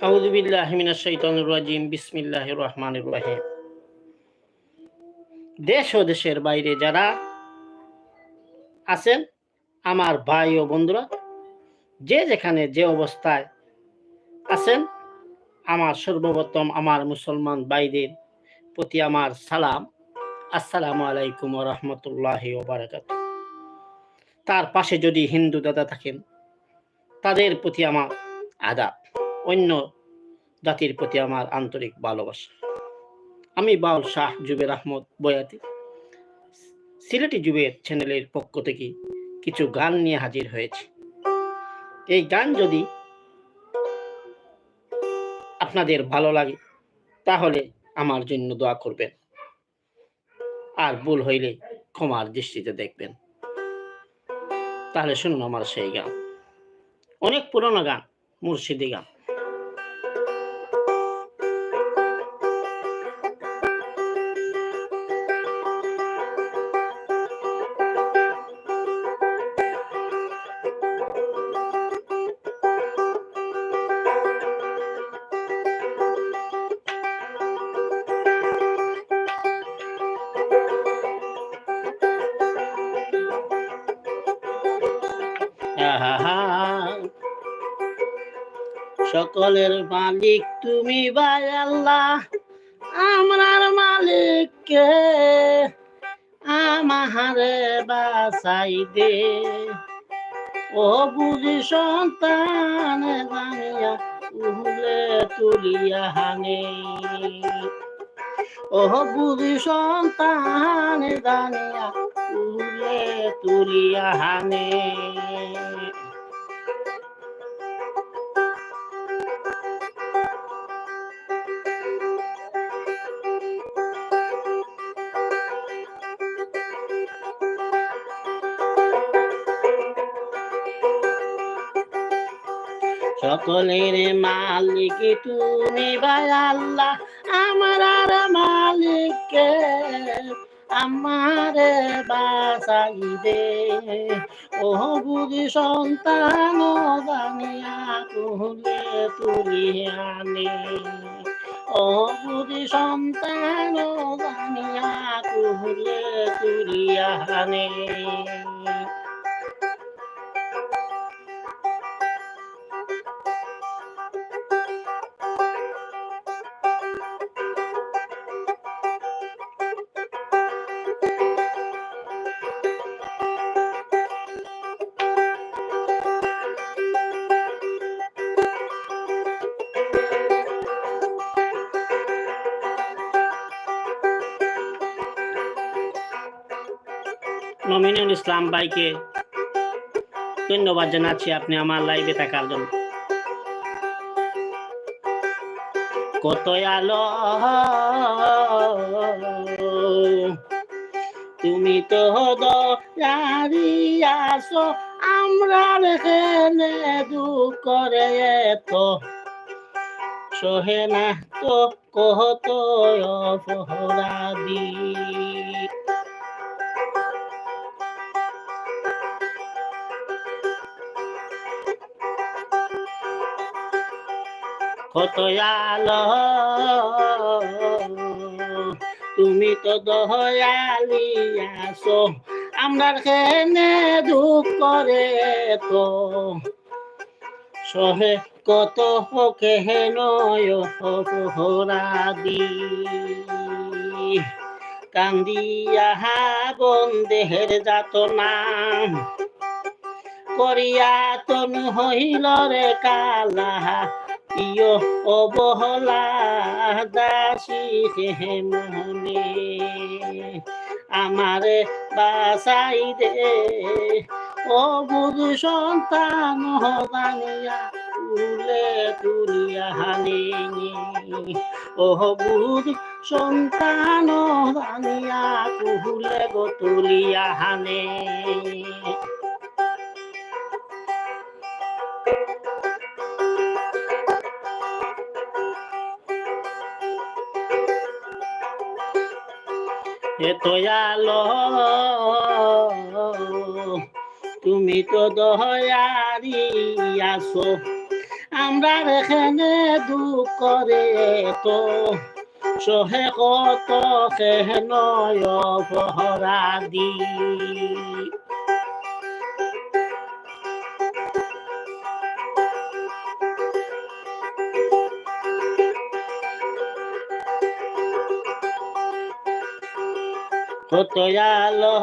আউযু বিল্লাহি মিনাশ শাইতানির রাজিম। বিসমিল্লাহির রহমানির রহিম। দেশ ও দেশের বাইরে যারা আছেন আমার ভাই ও বন্ধুরা, যে যেখানে যে অবস্থায় আছেন, আমার সর্বপ্রথম আমার মুসলমান ভাইদের প্রতি আমার সালাম। আসসালামু আলাইকুম ওয়া রাহমাতুল্লাহি ওয়া বারাকাতুহু। তার পাশে যদি হিন্দু দাদা থাকেন, তাদের প্রতি আমার আদাব। অন্য জাতির প্রতি আমার আন্তরিক ভালোবাসা। আমি বাউল শাহ জুবের আহমদ বয়াতি সিলেটি যুবের চ্যানেলের পক্ষ থেকে কিছু গান নিয়ে হাজির হয়েছে। এই গান যদি আপনাদের ভালো লাগে তাহলে আমার জন্য দোয়া করবেন, আর ভুল হইলে ক্ষমার দৃষ্টিতে দেখবেন। তাহলে শুনুন আমার সেই গান, অনেক পুরনো গান, মুর্শিদি গান। সকলের মালিক তুমি ভাই আল্লাহ, আমরার মালিক কে? আমারে বাঁচাই দে, ও বুঝি সন্তান জানিয়া উহুলে তুলিয়া হানে। ও বুঝি সন্তান জানিয়া উহুলে তুলিয়া হানে। সকলের মালিক তুমি ভাই আল্লাহ, আমার আর মালিক কে? আমারে বাঁচাই দে, ও বুঝি সন্তান জানিয়া তুলে তুলিয়া আনে। ও বুঝি সন্তান জানিয়া তুলে তুলিয়া আনে। মমিনুল ইসলাম ভাইকে ধন্যবাদ জানাচ্ছি আপনি আমার লাইভে থাকার জন্য। কত আলো তুমি তো দয়ারি আসো, আমরা রেখে দুঃখ করে তো সহে না তো কত অপরাধী। কত আলো তুমি তো দয়ালি আসো, আমরা খেনে দুঃখ করে তো সহে কত কেহেন অপরাধী। কান্দিয়া বন্দেহের যাতনা করিয়া তনু হইল রে কালা, ইয় অবহলা দাসী হে মনে। আমারে বাঁচাই দে, ও বুধ সন্তান জানিয়া তুলে তুলিয়া হানে। ও বুধ সন্তান জানিয়া তুলে গো তুলিয়া হানে। এত আলো তুমি তো দয়ারি আসো, আমরা এখানে দুঃখ করে তো সহে কত কেন অপরাধী কত আলো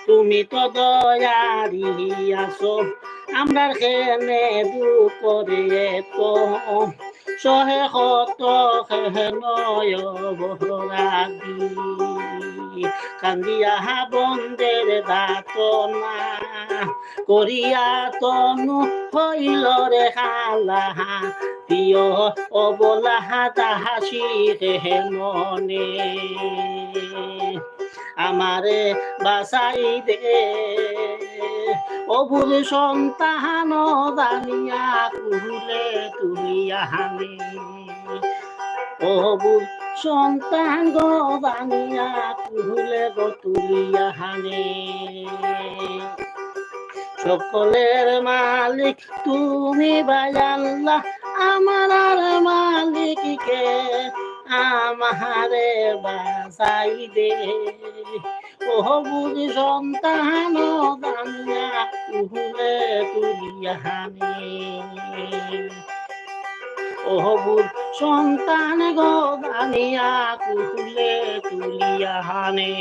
তুমি তো দয়ারি আসো আমরা খেনে দুঃখ করে তো সহে কত কেন অপরাধী কান্দিয়া বন্দের দাতনা করিয়া তনু হইল রে খালা প্রিয় অবলা হাসি হে মনে আমারে বাসাই দে অবুল সন্তান দানিয়া কুলে তুলিয়া হানে অবুল সন্তান গো দানিয়া কুলে গো তুলিয়া হানে সকলের মালিক তুমি ভাই আল্লাহ আমার আর মালিক কে আমারে বাসাই দে ও বুঝি সন্তান দানিয়া কুলে তুলিয়া হানে ও বুঝ সন্তান গো দানিয়া কুলে তুলিয়া হানে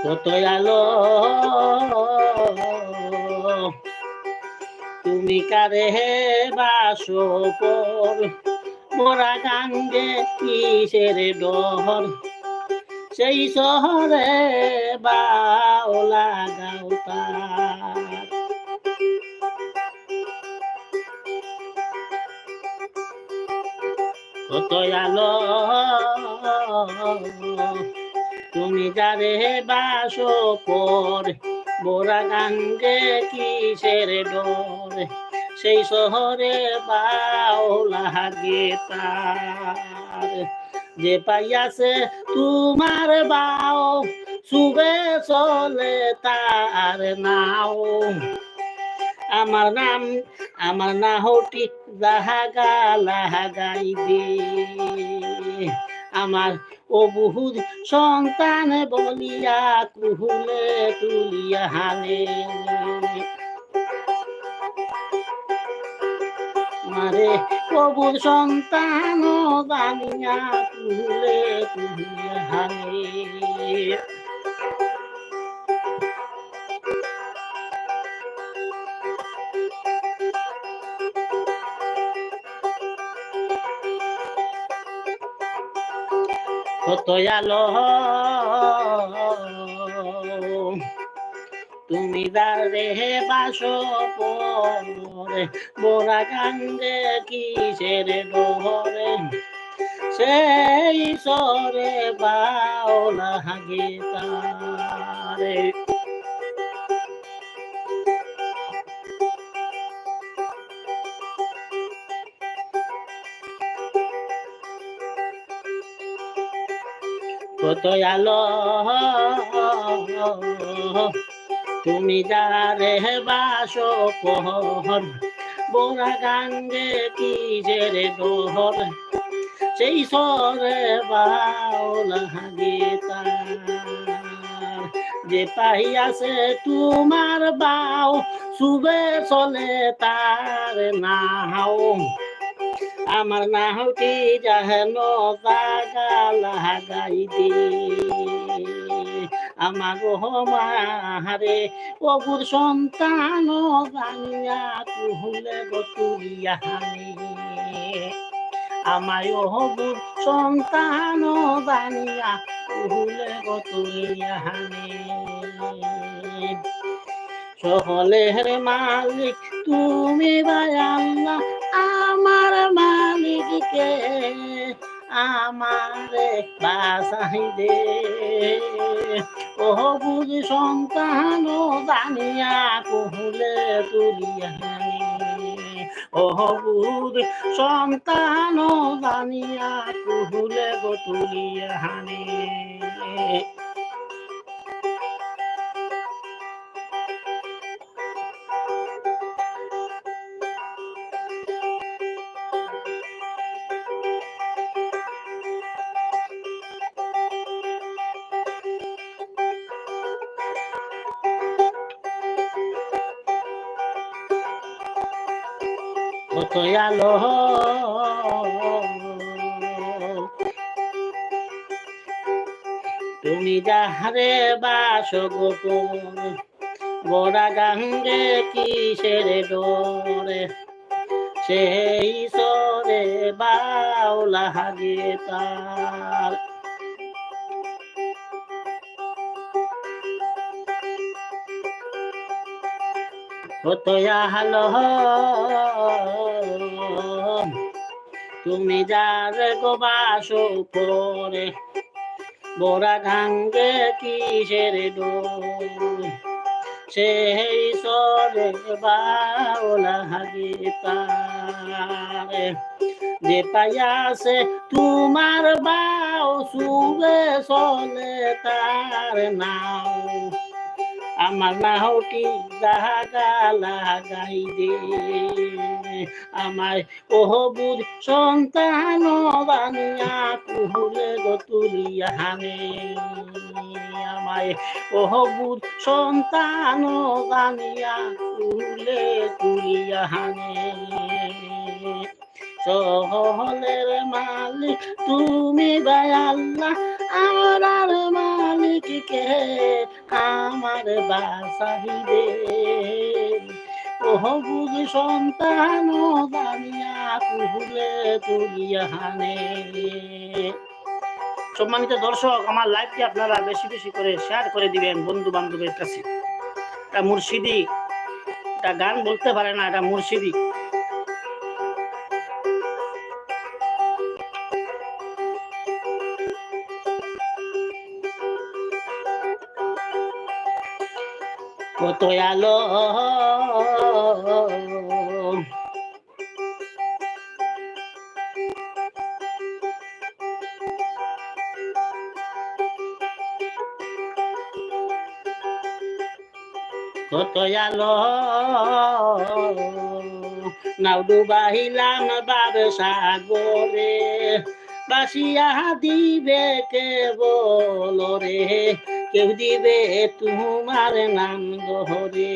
কত আলো তুমি কারে বাসো পর মোরা গাঙ্গে কিসের ডহর সেই শহরে বাওলা গাওতা কত আলো তুমি যারে বাসো পর বোরা গাঙ্গে কিসের ডর সেই শহরে বাওলা গে তার যে পাইয়াছে তোমার বাও সুবে চলে তার নাও আমার না হটি জাহাগা লাগাই দে আমার ও বহুত সন্তান বলিয়া কুহুলে তুলিয়া হানে মারে প্রভুর সন্তান জানিয়া কুহুলে তুলিয়া হানে কত আলো তুমি দারে বাসো পরে বোরা গাঙ্গে কিসের ডোরে সেই সরে বাওলা গে তারে কত আলো তুমি যারে বাসো পহর বোরা গাঙ্গে কিসের ডোহর সেই সরে বাওলা গে তার যে পাইয়াছে তোমার বাও সুবে চলে তার নাও আমার না হটি যেন জাগা লাগাই দে আমার মারে প্রভুর সন্তান জানিয়া কুহুলে গতুলিয়া হানে আমায় প্রভুর সন্তান জানিয়া কুহুলে গতুলিয়া হানে সকলের মালিক তুমি ভাই আল্লাহ আমার মালিককে আমারে বাসাই দে। ওহ বুঝ সন্তান জানিয়া কুহুলে তুলিয়া হানি। ওহ বুঝ সন্তান জানিয়া কুহুলে গো তুলিয়া হানি। কত আলো তুমি যাহারে বাস গোপন, বড়া গাঙ্গে কিসের ডরে, সেই সরে বাউলা হাগে তার। কত আলো তুমি যার গো বাস উপরে, বড়া গাঙ্গে কিসের ডোর, সেই সরে বাউলা হাগে তার। যে পাইয়াছে তোমার বাউ সুবে চলে তার নাও, আমার নাহটি জাগা লাগাই দে। আমায় ওহ বুঝ সন্তান বানিয়া কুহুলে গো তুলিয়া হানে। আমায় ওহ বুঝ সন্তান বানিয়া কুহুলে তুলিয়া হানে। সকলের মালিক তুমি ভাই আল্লাহ, আমার মালিক কে আমার বাসাইবে। ওহ বুঝ সন্তান জানিয়া কুহুলে তুলিয়া হানে। সম্মানিত দর্শক, আমার লাইভটি আপনারা বেশি বেশি করে শেয়ার করে দিবেন বন্ধু বান্ধবের কাছে। এটা মুর্শিদি, এটা গান বলতে পারে না, এটা মুর্শিদি। কত আলো কত আলো নাও ডুবাইলাম বাব সাগরে, বাসিয়া দিবে কে বলরে, কেউ দিবে তোমার নাম ধরে।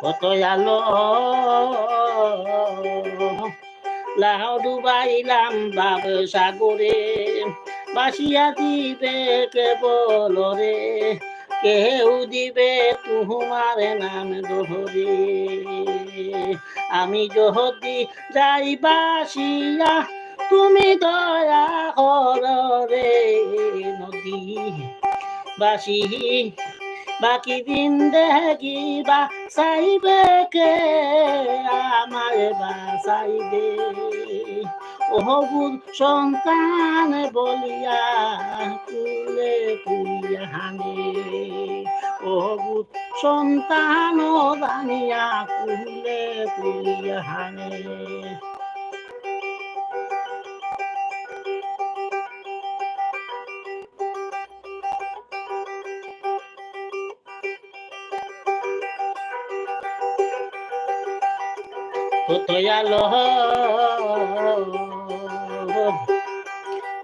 কত আলো লাউ ডুবাইলাম বাব সাগরে, বাসিয়া দিবে কে বলরে, কেউ দিবে তোমার নাম ধরে। আমি যদি যাই বাসিয়া তুমি দয়া কররে নদী বাসি, বাকি দিন দেখি বাসাইবে কে আমার বাসাইবে। ওহ বুঝ সন্তান বলিয়া কুলে তুলিয়া হানে। ওহ বুঝ সন্তান জানিয়া কুলে তুলিয়া হানে। কত আলো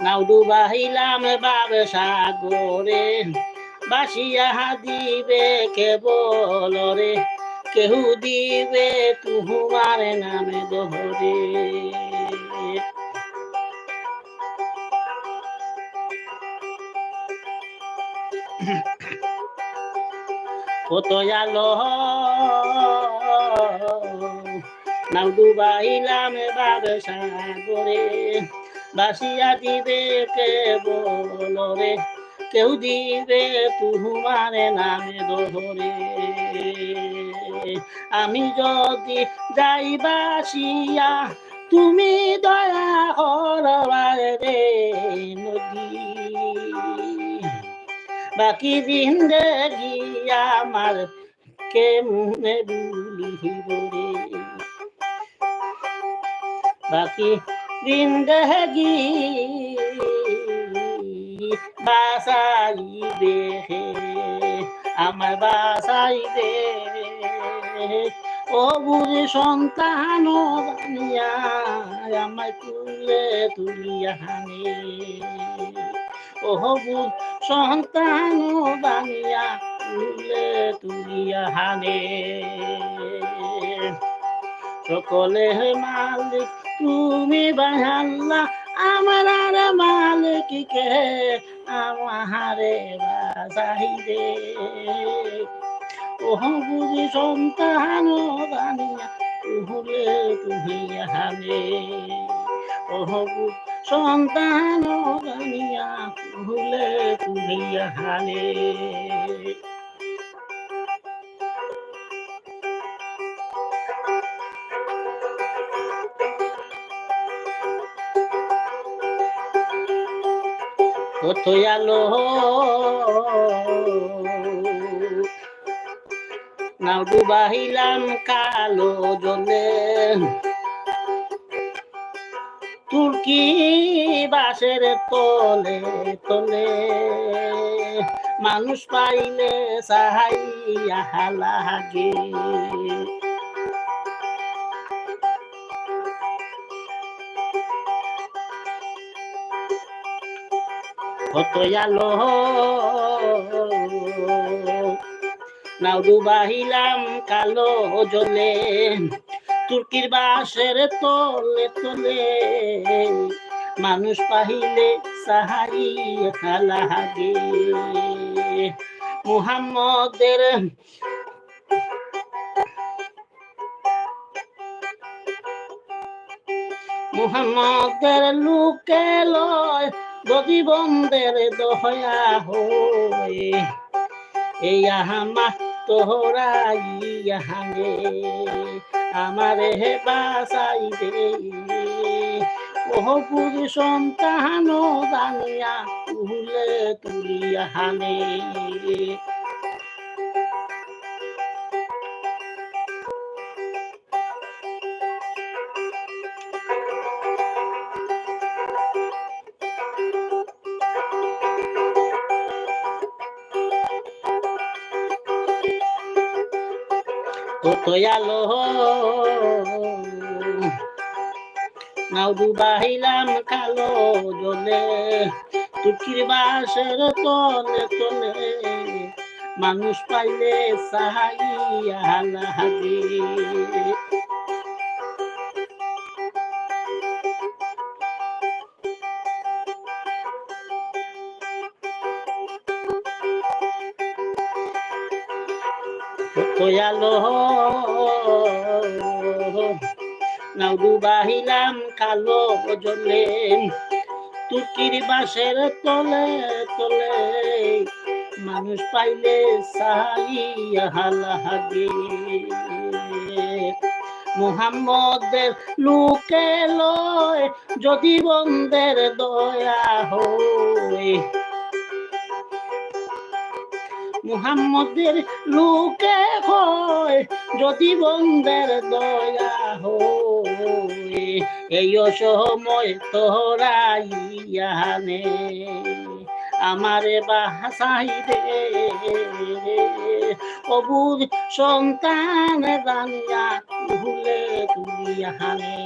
নাও ডুবাইলাম বাব সাগরে, বাসিয়া দিবে কে বলরে, কেউ দিবে তোমার নামে ধরে। কত আলো নাও ডুবাইলাম বাব সাগরে, বাসিয়া দিবে কে বলরে, কেউ দিবে তোমার নামে ধরে। আমি যদি যাই বাসিয়া তুমি দয়া করবারে রে নদী বাকি জিন্দেগি আমার কেমনে ভুলিব রে বাকি জিন্দেগি বাসাইবে আমার বাসাইবে ও বুড়ি সন্তান বানিয়া আমায় তুলে তুলিয়া হানে ও বুড়ি সন্তান বানিয়া তুলে তুলিয়া হানে সকলে মালিক তুমি বাহাল্লা আমার আর মালিক কে আমারে বাসাইবে ও বুঝি সন্তান বানিয়া তুলে তুমি হানে ও সন্তান বানিয়া তুলে তুমি হানে কোথায় আলো নাও ডুবাইলাম কালো জলে তুর্কি বাসের তলে তলে মানুষ পাইলে সাহাইয়া লাগে কোথায় আলো নাও ডুবাইলাম কালো জলে তুর্কির বাসের তলে তলে মানুষ পাইলে সাহাইয়া লাগে মুহাম্মদের লোকে লয় যদি বন্ধের দয়া হয়ে এই আহামা তোহরা ইহানে আমারে বাসাই দে ওহ পুরি সন্তান দানিয়া তুলে তুলিয়া হানে কোথায় আলো নাও ডুবাইলাম কালো জলে তুর্কির বাসের তলে তলে মানুষ পাইলে সাহাইয়া লাগে কোথায় আলো নাও ডুবাইলাম কালো জলে তুর্কির বাসের তলে তলে মানুষ পাইলে সাহাইয়া লাগে মুহাম্মদের লোকে লয় যদি বন্ধের দয়া হয় মুহাম্মদের লোকে হয় যদি বন্ধের দয়া হয় এই সময় তোরা ইহানে আমারে বাসাই দে অবুধ সন্তান দানিয়া ভুলে তুলিয়া হানে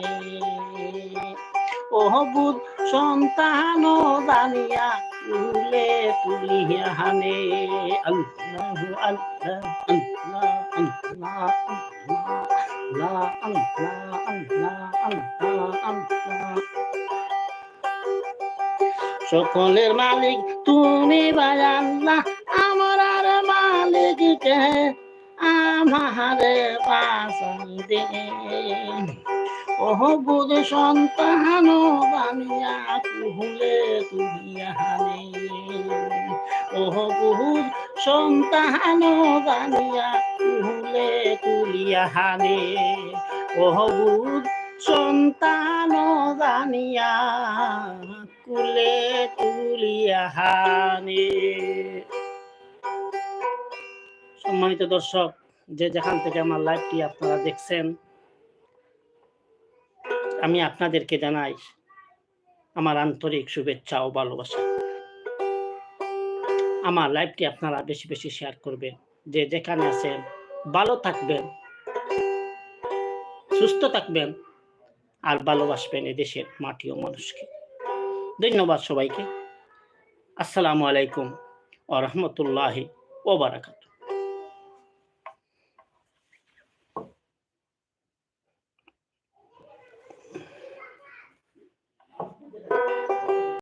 অবুধ সন্তান দানিয়া ভুলে তুলিয়া হানে আল্লাহ আল্লাহ আল্লাহ আল্লাহ আল্লাহ আল্লাহ আল্লাহ আল্লাহ আল্লাহ সকলের মালিক তুমি ভাই আল্লাহ আমার আর মালিক কে আমারে বাসাই দে ওহ বুধ সন্তান বানিয়া তুলে তুলিয়া হানে ওহ বুহুর সন্তান জানিয়া কুলে তুলিয়া হানে, ওহ বুহুর সন্তান জানিয়া কুলে তুলিয়া হানে। সম্মানিত দর্শক, যে যেখান থেকে আমার লাইভটি আপনারা দেখছেন, আমি আপনাদেরকে জানাই আমার আন্তরিক শুভেচ্ছা ও ভালোবাসা। আমার লাইভটি আপনারা বেশি বেশি শেয়ার করবেন। যে যেখানে আছেন ভালো থাকবেন, সুস্থ থাকবেন, আর ভালোবাসবেন এদেশের মাটি ও মানুষকে। ধন্যবাদ সবাইকে। আসসালামু আলাইকুম ওয়া রাহমাতুল্লাহি ওয়া বারাকাতুহু।